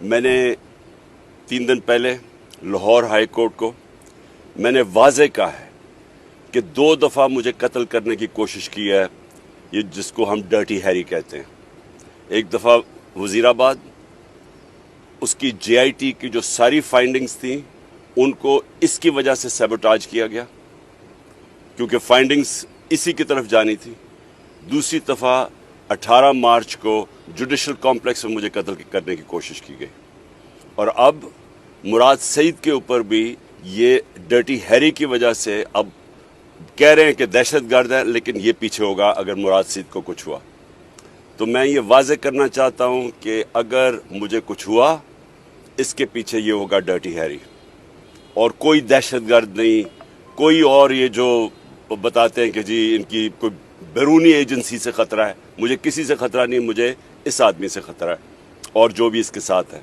میں نے 3 دن پہلے لاہور ہائی کورٹ کو میں نے واضح کہا ہے کہ 2 دفعہ مجھے قتل کرنے کی کوشش کی ہے، یہ جس کو ہم ڈرٹی ہیری کہتے ہیں۔ ایک دفعہ وزیر آباد، اس کی جے آئی ٹی کی جو ساری فائنڈنگز تھیں ان کو اس کی وجہ سے سیبوٹاج کیا گیا کیونکہ فائنڈنگز اسی کی طرف جانی تھی۔ دوسری دفعہ 18 مارچ کو جوڈیشل کمپلیکس میں مجھے قتل کرنے کی کوشش کی گئی، اور اب مراد سعید کے اوپر بھی یہ ڈرٹی ہیری کی وجہ سے اب کہہ رہے ہیں کہ دہشت گرد ہے، لیکن یہ پیچھے ہوگا اگر مراد سعید کو کچھ ہوا۔ تو میں یہ واضح کرنا چاہتا ہوں کہ اگر مجھے کچھ ہوا اس کے پیچھے یہ ہوگا ڈرٹی ہیری، اور کوئی دہشت گرد نہیں، کوئی اور یہ جو بتاتے ہیں کہ جی ان کی کوئی بیرونی ایجنسی سے خطرہ ہے، مجھے کسی سے خطرہ نہیں، مجھے اس آدمی سے خطرہ ہے اور جو بھی اس کے ساتھ ہے۔